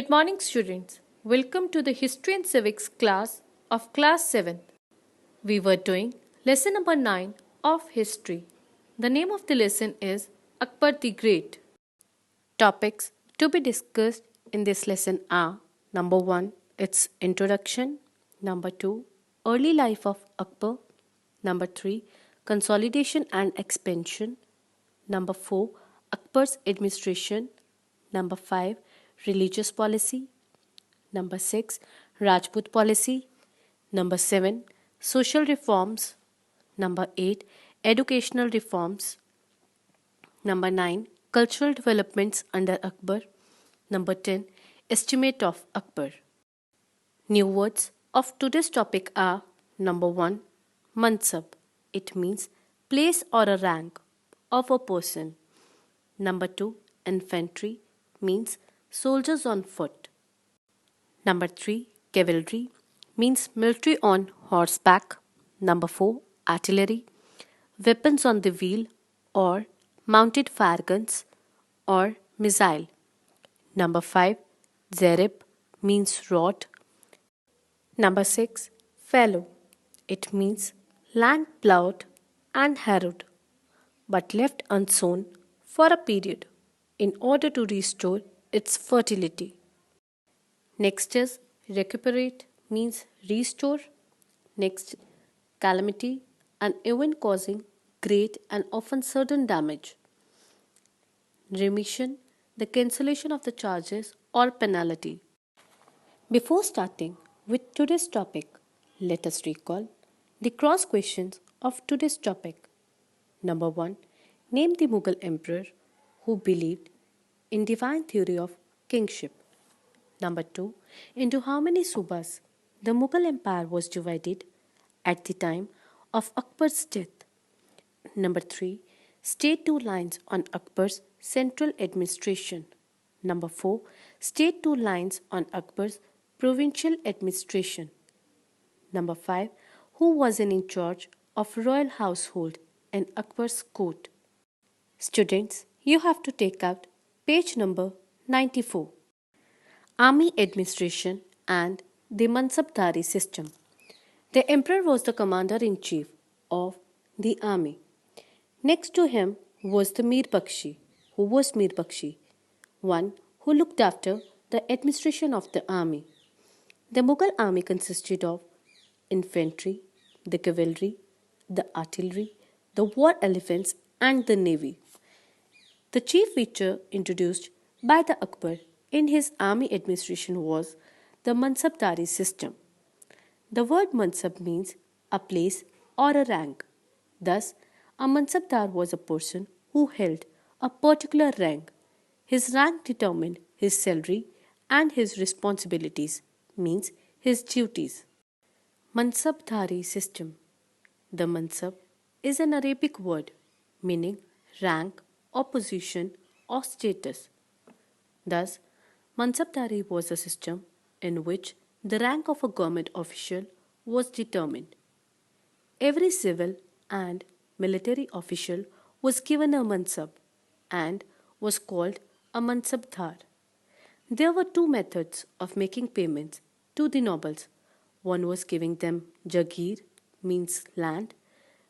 Good morning, students. Welcome to the History and Civics class of Class 7. We were doing lesson number 9 of History. The name of the lesson is Akbar the Great. Topics to be discussed in this lesson are: number 1, its introduction; number 2, early life of Akbar; number 3, consolidation and expansion; number 4, Akbar's administration; number 5, religious policy; number 6, Rajput policy; number 7, social reforms; number 8, educational reforms; number 9, cultural developments under Akbar; number 10, estimate of Akbar. New words of today's topic are: number 1, mansab. It means place or a rank of a person. Number 2, infantry means soldiers on foot. Number 3, cavalry means military on horseback. Number 4, artillery, weapons on the wheel or mounted fire guns or missile. Number 5, zarib means rod. Number 6, fallow. It means land plowed and harrowed but left unsown for a period in order to restore its fertility. Next is recuperate means restore. Next, calamity, an event causing great and often sudden damage. Remission, the cancellation of the charges or penalty. Before starting with today's topic, let us recall the cross questions of today's topic. Number 1, name the Mughal emperor who believed in divine theory of kingship. Number 2, into how many subas the Mughal Empire was divided at the time of Akbar's death. Number 3, state 2 lines on Akbar's central administration. Number 4, state 2 lines on Akbar's provincial administration. Number 5, who was in charge of royal household in Akbar's court. Students, you have to take out page number 94. Army administration and the Mansabdari system. The emperor was the commander-in-chief of the army. Next to him was the Mir Bakshi. Who was Mir Bakshi? One who looked after the administration of the army. The Mughal army consisted of infantry, the cavalry, the artillery, the war elephants and the navy. The chief feature introduced by the Akbar in his army administration was the Mansabdari system. The word Mansab means a place or a rank. Thus, a Mansabdar was a person who held a particular rank. His rank determined his salary and his responsibilities, means his duties. Mansabdari system. The Mansab is an Arabic word meaning rank or position or status. Thus, Mansabdari was a system in which the rank of a government official was determined. Every civil and military official was given a Mansab and was called a Mansabdar. There were two methods of making payments to the nobles. One was giving them Jagir, means land,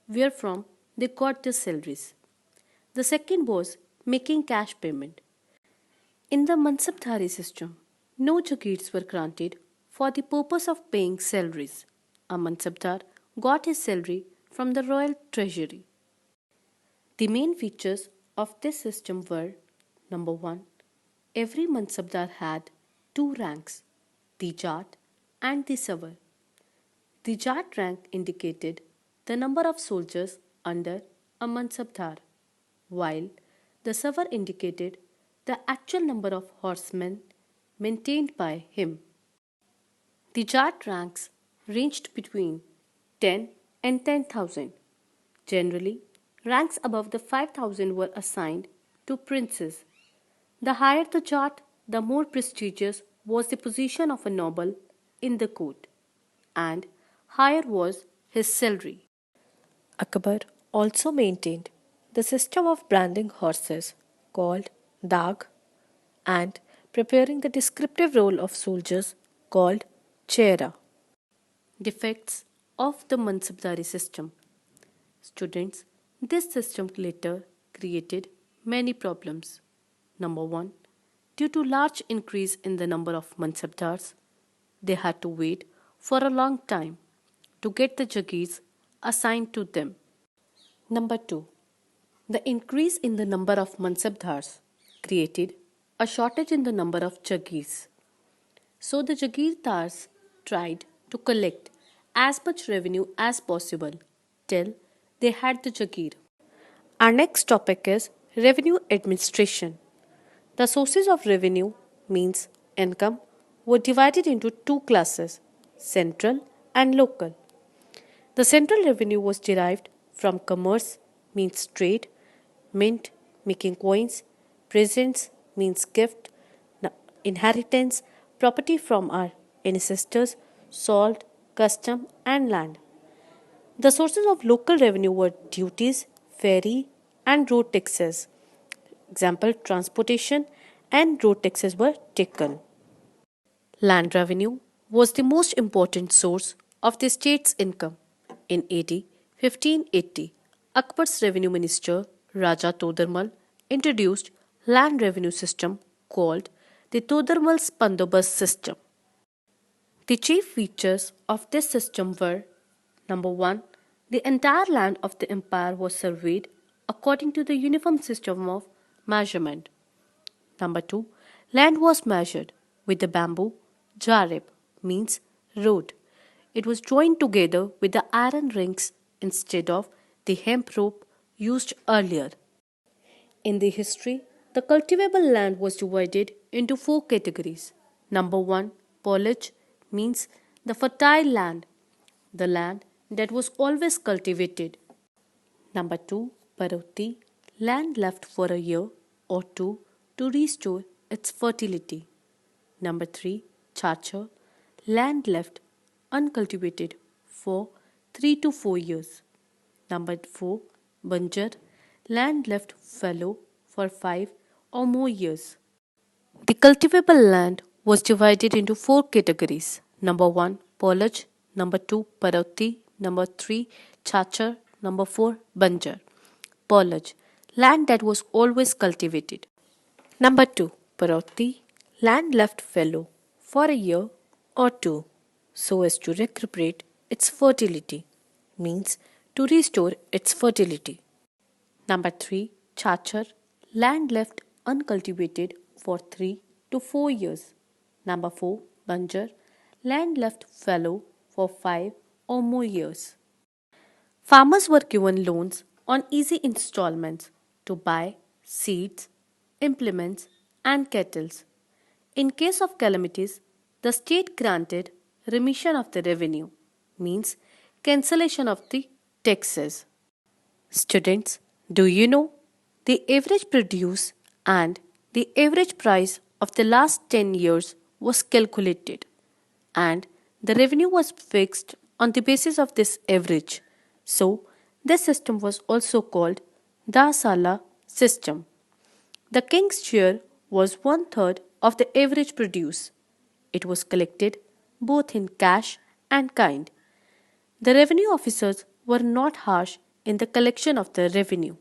wherefrom they got their salaries. The second was making cash payment. In the Mansabdari system, no Jagirs were granted for the purpose of paying salaries. A Mansabdar got his salary from the royal treasury. The main features of this system were: number 1, every Mansabdar had two ranks, the Jat and the Savar. The Jat rank indicated the number of soldiers under a Mansabdar, while the Savar indicated the actual number of horsemen maintained by him. The Jat ranks ranged between 10 and 10,000. Generally, ranks above the 5,000 were assigned to princes. The higher the Jat, the more prestigious was the position of a noble in the court, and higher was his salary. Akbar also maintained the system of branding horses called dag and preparing the descriptive role of soldiers called chehra. Defects of the Mansabdari system. Students, this system later created many problems. Number 1. Due to large increase in the number of Mansabdars, they had to wait for a long time to get the Jagirs assigned to them. Number 2. The increase in the number of Mansabdars created a shortage in the number of Jagirs. So the Jagirdars tried to collect as much revenue as possible till they had the Jagir. Our next topic is revenue administration. The sources of revenue means income were divided into two classes, central and local. The central revenue was derived from commerce means trade, mint making coins, presents means gift, inheritance, property from our ancestors, salt, custom and land. The sources of local revenue were duties, ferry and road taxes. Example, transportation and road taxes were taken. Land revenue was the most important source of the state's income. In AD 1580, Akbar's revenue minister Raja Todarmal introduced land revenue system called the Todarmal's Bandobast system. The chief features of this system were: number 1, the entire land of the empire was surveyed according to the uniform system of measurement. Number 2, land was measured with the bamboo jarib, means road. It was joined together with the iron rings instead of the hemp rope used earlier. In the history, the cultivable land was divided into four categories. Number 1, polage means the fertile land, the land that was always cultivated. Number 2, paroti, land left for a year or two to restore its fertility. Number 3, chachar, land left uncultivated for 3 to 4 years. Number 4, banjar, land left fallow for 5 or more years. The cultivable land was divided into four categories. Number 1, polage. Number 2, paroti. Number 3, chachar. Number 4, banjar. Polage, land that was always cultivated. Number 2, paroti, land left fallow for a year or two so as to recuperate its fertility, means to restore its fertility. Number 3, chachar, land left uncultivated for 3 to 4 years. Number 4, banjar, land left fallow for 5 or more years. Farmers were given loans on easy installments to buy seeds, implements, and cattle. In case of calamities, the state granted remission of the revenue, means cancellation of the taxes. Students, do you know the average produce and the average price of the last 10 years was calculated, and the revenue was fixed on the basis of this average. So, this system was also called the Sala system. The king's share was 1/3 of the average produce. It was collected both in cash and kind. The revenue officers were not harsh in the collection of the revenue.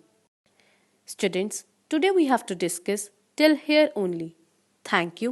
Students, today we have to discuss till here only. Thank you.